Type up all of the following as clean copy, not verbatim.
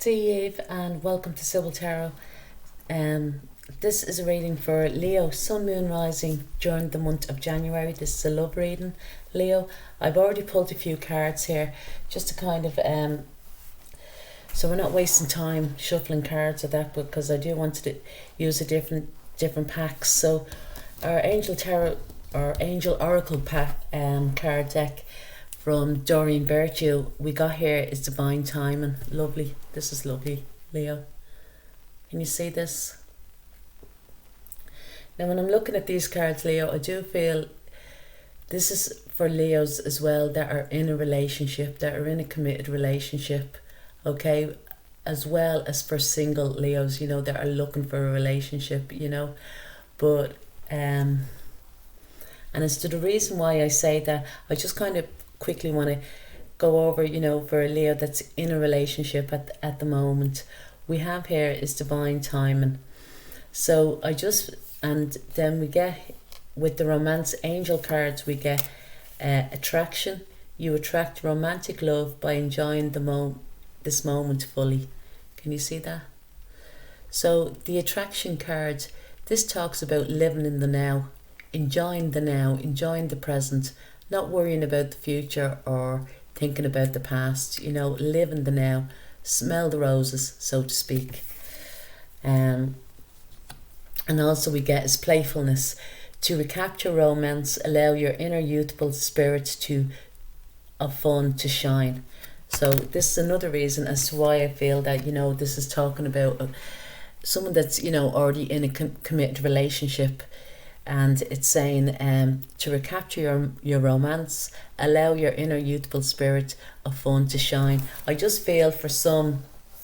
Dear Eve, and welcome to Sibyl Tarot. This is a reading for Leo, Sun, Moon, Rising during the month of January. This is a love reading, Leo. I've already pulled a few cards here just to kind of so we're not wasting time shuffling cards or that, because I do want to use a different packs. So our Angel Tarot or Angel Oracle pack card deck from Doreen Virtue we got here is Divine Timing. Lovely. This is lovely, Leo. Can you see this? Now when I'm looking at these cards, Leo, I do feel this is for Leos as well that are in a relationship, that are in a committed relationship, okay? As well as for single Leos, you know, that are looking for a relationship, you know. But and as to the reason why I say that, I just kind of quickly want to go over, you know, for a Leo that's in a relationship at the moment, we have here is Divine Timing. So I just, and then we get with the Romance Angel cards, we get attraction. You attract romantic love by enjoying this moment fully. Can you see that? So the attraction card, this talks about living in the now, enjoying the present, not worrying about the future or thinking about the past, you know, live in the now, smell the roses, so to speak. And also we get is playfulness. To recapture romance, allow your inner youthful spirit of fun to shine. So this is another reason as to why I feel that, you know, this is talking about someone that's, you know, already in a committed relationship. And it's saying to recapture your romance, allow your inner youthful spirit of fun to shine. I just feel for some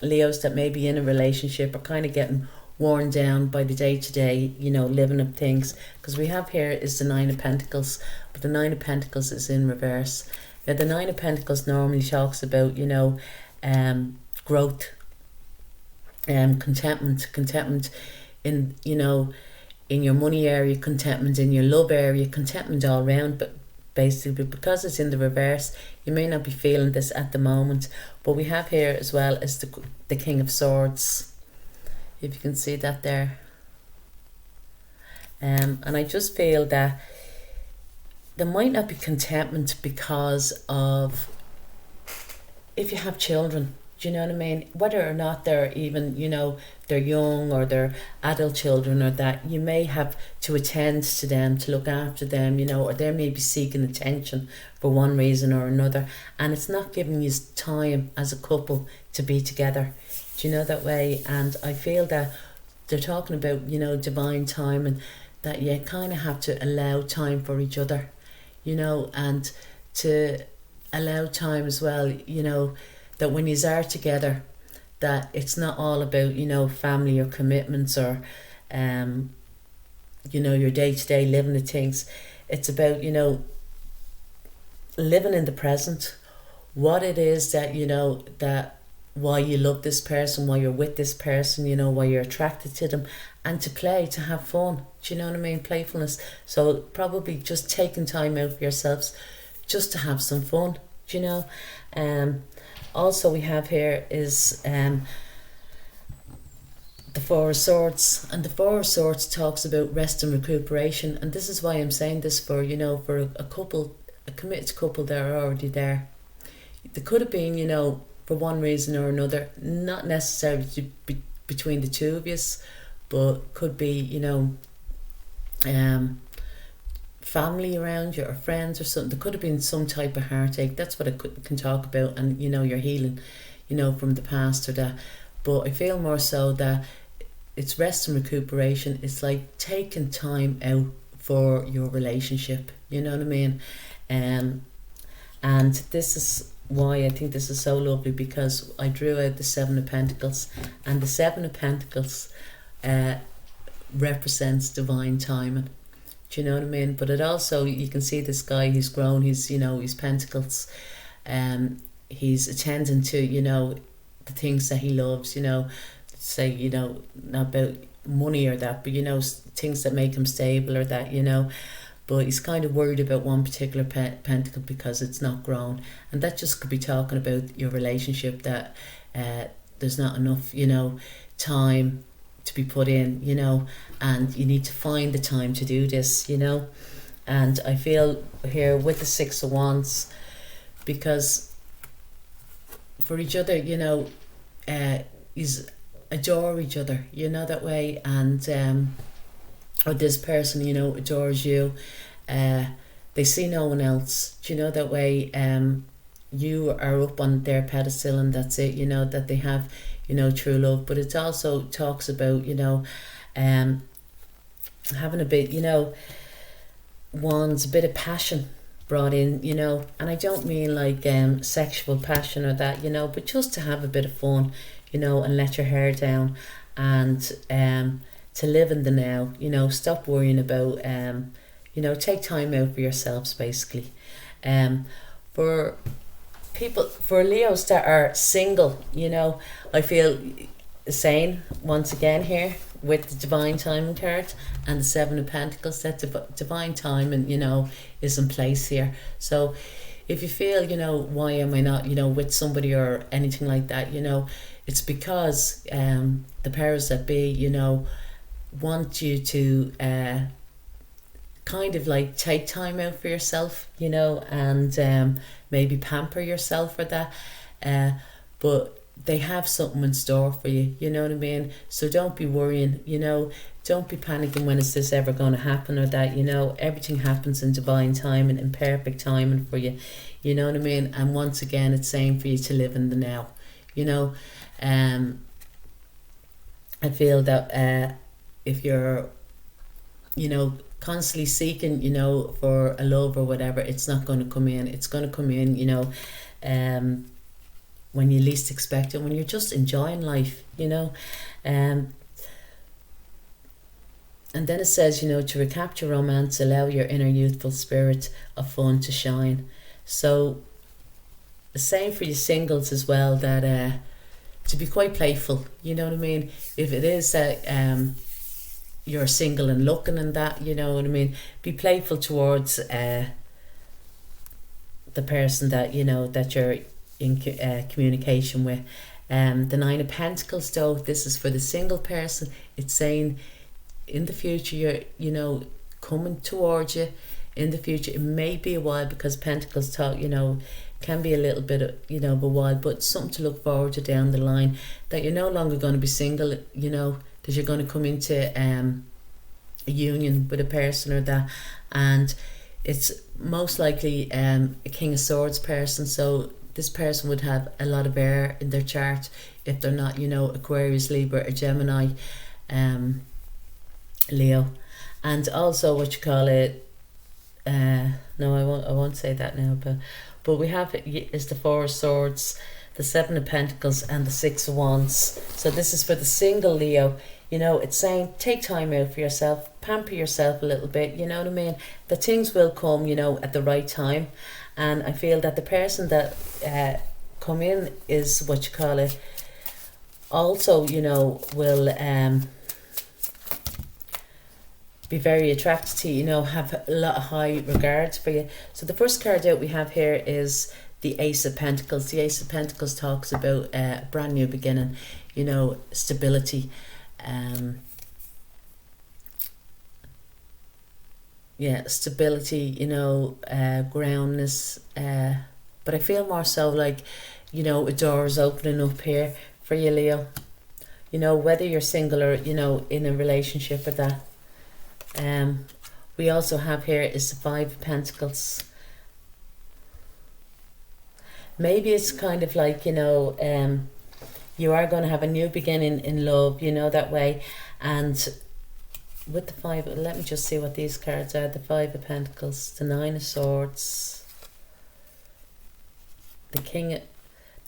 Leos that may be in a relationship are kind of getting worn down by the day-to-day, you know, living of things. Because we have here is the Nine of Pentacles, but the Nine of Pentacles is in reverse. Now the Nine of Pentacles normally talks about, you know, growth, contentment in, you know, in your money area, contentment in your love area, contentment all round. But basically, because it's in the reverse, you may not be feeling this at the moment. But we have here as well as the King of Swords, if you can see that there. And I just feel that there might not be contentment because of if you have children. Do you know what I mean? Whether or not they're even, you know, they're young or they're adult children, or that you may have to attend to them, to look after them, you know, or they may be seeking attention for one reason or another, and it's not giving you time as a couple to be together. Do you know that way? And I feel that they're talking about, you know, divine time, and that you kind of have to allow time for each other, you know, and to allow time as well, you know, that when you are together, that it's not all about, you know, family or commitments or, you know, your day-to-day living of things. It's about, you know, living in the present, what it is that, you know, that why you love this person, why you're with this person, you know, why you're attracted to them, and to play, to have fun. Do you know what I mean? Playfulness. So probably just taking time out for yourselves just to have some fun, do you know? Also we have here is the Four of Swords, and the Four of Swords talks about rest and recuperation. And this is why I'm saying this for, you know, for a couple, a committed couple that are already there. There could have been, you know, for one reason or another, not necessarily to be between the two of you, but could be, you know, family around you or friends or something. There could have been some type of heartache. That's what I can talk about, and, you know, you're healing, you know, from the past or that. But I feel more so that it's rest and recuperation. It's like taking time out for your relationship, you know what I mean? And this is why I think this is so lovely, because I drew out the Seven of Pentacles, and the Seven of Pentacles represents divine timing. Do you know what I mean? But it also, you can see this guy, he's grown, he's, you know, he's pentacles, he's attending to, you know, the things that he loves, you know, say, you know, not about money or that, but, you know, things that make him stable or that, you know. But he's kind of worried about one particular pentacle because it's not grown, and that just could be talking about your relationship, that there's not enough, you know, time to be put in, you know, and you need to find the time to do this, you know. And I feel here with the Six of Wands, because for each other, you know, is adore each other, you know, that way. And or this person, you know, adores you. They see no one else, do you know, that way. You are up on their pedestal and that's it, you know, that they have, you know, true love. But it also talks about, you know, having a bit, you know, wands, a bit of passion brought in, you know. And I don't mean like sexual passion or that, you know, but just to have a bit of fun, you know, and let your hair down, and to live in the now, you know. Stop worrying about you know, take time out for yourselves, basically. For people, for Leos that are single, you know, I feel sane once again here with the divine timing card and the Seven of Pentacles. That divine timing, you know, is in place here. So if you feel, you know, why am I not, you know, with somebody or anything like that, you know, it's because the powers that be, you know, want you to kind of like take time out for yourself, you know, and maybe pamper yourself for that. But they have something in store for you, you know what I mean? So don't be worrying, you know, don't be panicking when is this ever going to happen or that, you know. Everything happens in divine time and in perfect timing for you, you know what I mean? And once again, it's saying for you to live in the now, you know. I feel that if you're, you know, constantly seeking, you know, for a love or whatever, it's not going to come in. It's going to come in, you know, when you least expect it, when you're just enjoying life, you know. And then it says, you know, to recapture romance, allow your inner youthful spirit of fun to shine. So the same for you singles as well, that to be quite playful, you know what I mean? If it is that you're single and looking and that, you know what I mean, be playful towards the person that, you know, that you're in communication with. The Nine of Pentacles, though, this is for the single person. It's saying in the future, you're, you know, coming towards you in the future. It may be a while, because Pentacles talk, you know, can be a little bit of, you know, of a while, but something to look forward to down the line, that you're no longer going to be single, you know, that you're going to come into a union with a person or that. And it's most likely a King of Swords person. So this person would have a lot of air in their chart if they're not, you know, Aquarius, Libra or Gemini, Leo. And also what you call it, no, I won't say that now, but we have is the Four of Swords, the Seven of Pentacles and the Six of Wands. So this is for the single Leo. You know, it's saying take time out for yourself, pamper yourself a little bit, you know what I mean? The things will come, you know, at the right time. And I feel that the person that come in is what you call it, also, you know, will be very attracted to you, you know, have a lot of high regards for you. So the first card out we have here is the Ace of Pentacles. The Ace of Pentacles talks about a brand new beginning, you know, stability. Stability, you know, groundness. But I feel more so like, you know, a door is opening up here for you, Leo. You know, whether you're single or, you know, in a relationship or that. We also have here is the Five of Pentacles. Maybe it's kind of like, you know, you are going to have a new beginning in love, you know, that way. And with the five, let me just see what these cards are. The Five of Pentacles, the Nine of Swords, the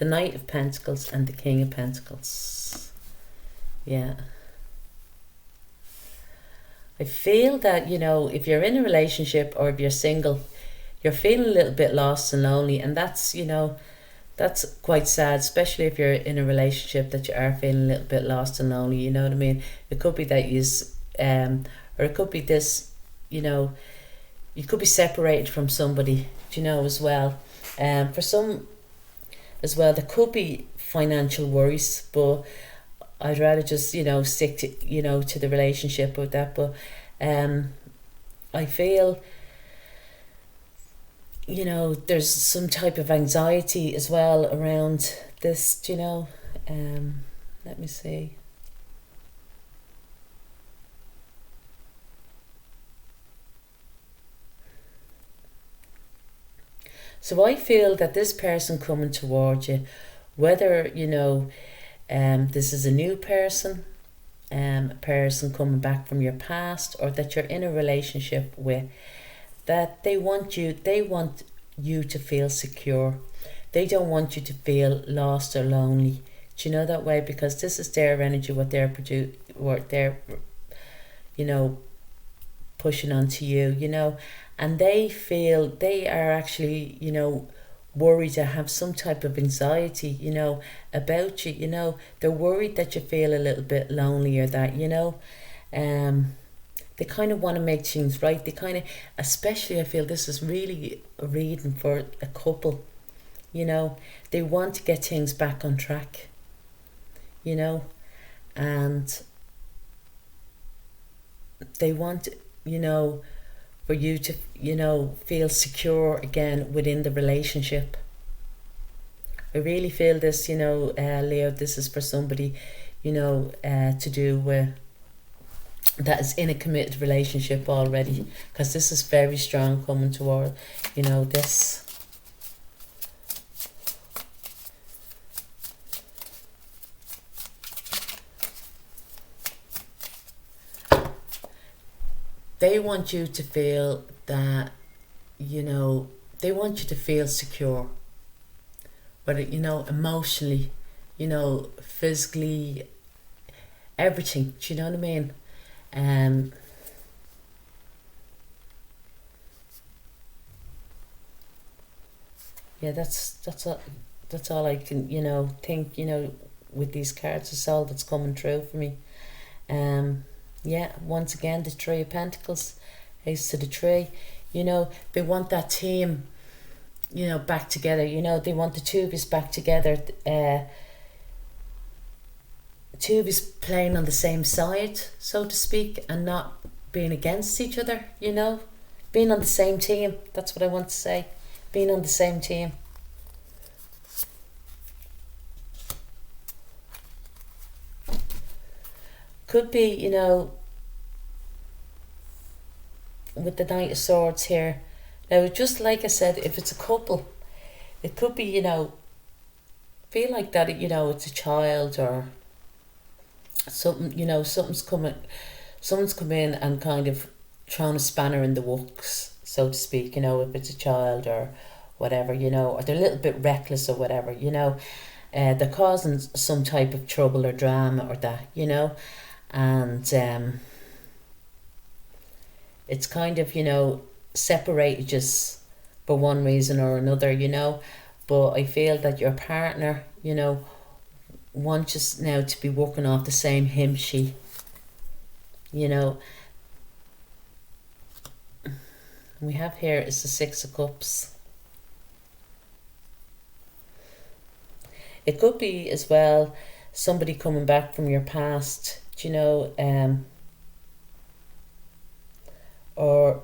Knight of Pentacles and the King of Pentacles. Yeah. I feel that, you know, if you're in a relationship or if you're single, you're feeling a little bit lost and lonely, and that's, you know, that's quite sad, especially if you're in a relationship that you are feeling a little bit lost and lonely, you know what I mean? It could be that you, or it could be this, you know, you could be separated from somebody, you know, as well. For some, as well. There could be financial worries, but I'd rather just, stick to, to the relationship with that. But I feel, there's some type of anxiety as well around this, let me see. So I feel that this person coming towards you, whether, this is a new person, a person coming back from your past, or that you're in a relationship with, that they want you to feel secure. They don't want you to feel lost or lonely. Do you know that way? Because this is their energy, what they're pushing onto you, and they feel they are actually, worried to have some type of anxiety, about you, they're worried that you feel a little bit lonely or that, they kind of want to make things right. They kind of, especially I feel this is really a reading for a couple, they want to get things back on track, and they want, for you to, feel secure again within the relationship. I really feel this, Leo, this is for somebody, to do with that is in a committed relationship already, because this is very strong coming toward, this. They want you to feel that, they want you to feel secure, whether, emotionally, physically, everything. Do you know what I mean? Yeah, that's all I can, think, with these cards. It's all that's coming through for me. Yeah, once again, the Three of Pentacles, Ace to the Tree. They want that team, back together. They want the two of us back together. Two of us playing on the same side, so to speak, and not being against each other, being on the same team. That's what I want to say. Being on the same team. Could be, with the Knight of Swords here. Now, just like I said, if it's a couple, it could be, feel like that, it's a child or something, someone's come in and kind of thrown a spanner in the works, so to speak, if it's a child or whatever, or they're a little bit reckless or whatever, they're causing some type of trouble or drama or that, and it's kind of, separated just for one reason or another, but I feel that your partner, wants us now to be working off the same hymn sheet, we have here is the Six of Cups. It could be as well somebody coming back from your past, or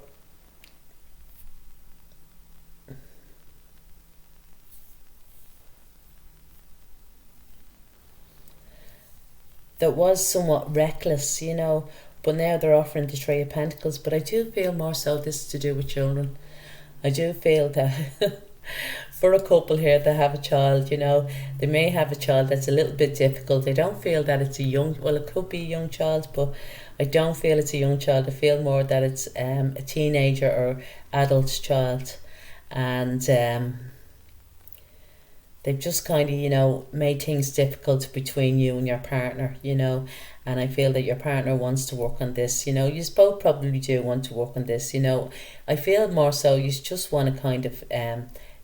that was somewhat reckless, but now they're offering the Three of Pentacles. But I do feel more so this is to do with children. I do feel that for a couple here that have a child, they may have a child that's a little bit difficult. They don't feel that it's a young, well, it could be a young child, but I don't feel it's a young child. I feel more that it's a teenager or adult child. And they've just kind of, made things difficult between you and your partner, and I feel that your partner wants to work on this, you both probably do want to work on this, I feel more so you just want to kind of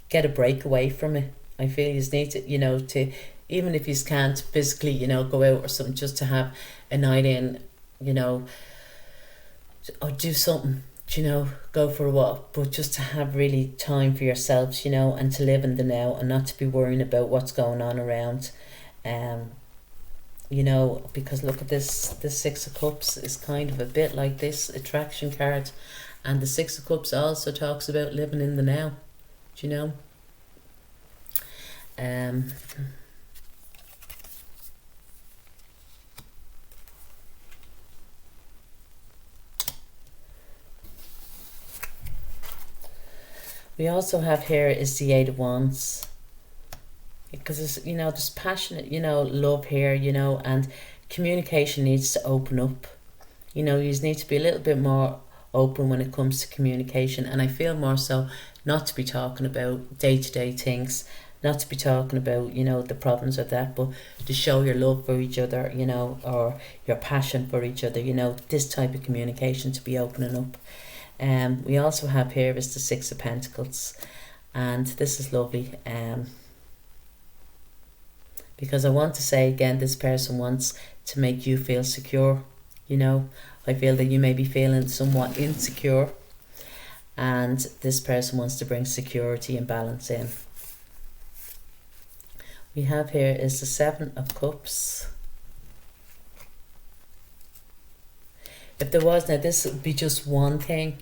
get a break away from it. I feel you need to, to, even if you can't physically, go out or something, just to have a night in, or do something, you know, go for a walk, but just to have really time for yourselves, you know, and to live in the now and not to be worrying about what's going on around. You know, because look at this Six of Cups is kind of a bit like this attraction card, and the Six of Cups also talks about living in the now, do you know? We also have here is the Eight of Wands, because it's, you know, there's passionate, you know, love here, you know, and communication needs to open up. You know, you need to be a little bit more open when it comes to communication, and I feel more so not to be talking about day-to-day things, not to be talking about, you know, the problems of that, but to show your love for each other, you know, or your passion for each other, you know, this type of communication to be opening up. We also have here is the Six of Pentacles, and this is lovely, because I want to say again, this person wants to make you feel secure, you know. I feel that you may be feeling somewhat insecure, and this person wants to bring security and balance in. We have here is the Seven of Cups. If there was, now this would be just one thing.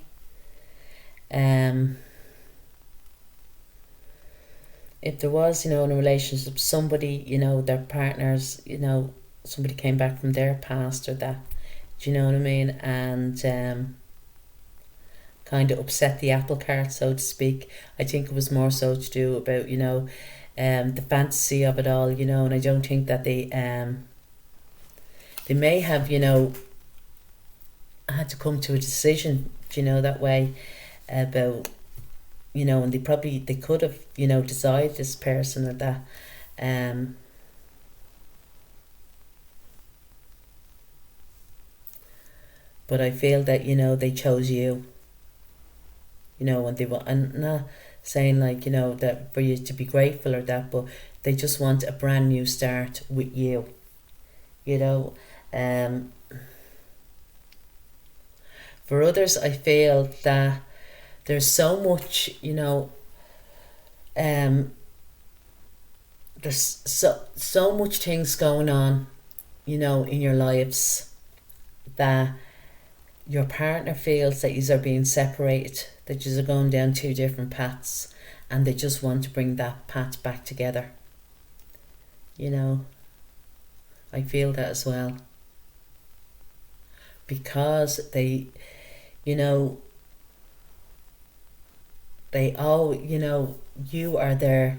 If there was, you know, in a relationship, somebody, you know, their partners, you know, somebody came back from their past or that, do you know what I mean? And kind of upset the apple cart, so to speak. I think it was more so to do about, you know, the fantasy of it all, you know, and I don't think that they may have, you know, had to come to a decision, you know, that way about, you know, and they could have, you know, desired this person or that, but I feel that, you know, they chose you, you know, and they were, and not saying like, you know, that for you to be grateful or that, but they just want a brand new start with you, you know. For others, I feel that there's so much, you know, there's so much things going on, you know, in your lives, that your partner feels that you are being separated, that you are going down two different paths, and they just want to bring that path back together, you know. I feel that as well, because they, you know, they all, you know, you are their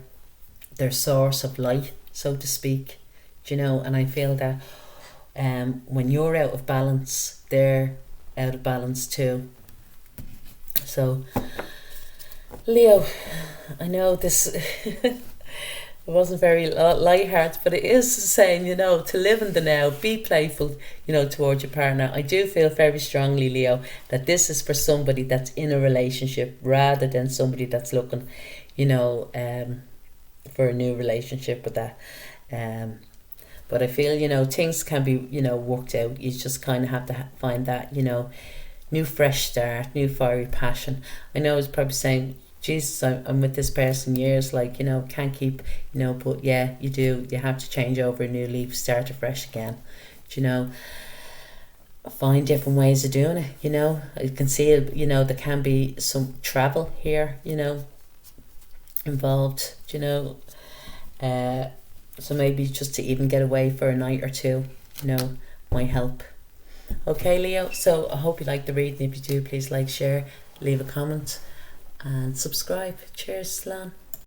source of light, so to speak, you know. And I feel that when you're out of balance, they're out of balance too. So Leo, I know this it wasn't very light-hearted, but it is saying, you know, to live in the now, be playful, you know, towards your partner. I do feel very strongly, Leo, that this is for somebody that's in a relationship rather than somebody that's looking, you know, for a new relationship with that. But I feel, you know, things can be, you know, worked out. You just kind of have to find that, you know, new fresh start, new fiery passion. I know it's probably saying, Jesus, I'm with this person years, like, you know, can't keep, you know, but yeah, you do. You have to change over a new leaf, start afresh again, you know. Find different ways of doing it, you know. I can see it, you know, there can be some travel here, you know, involved, you know. So maybe just to even get away for a night or two, you know, might help. Okay, Leo, so I hope you like the reading. If you do, please like, share, leave a comment and subscribe. Cheers, Slan.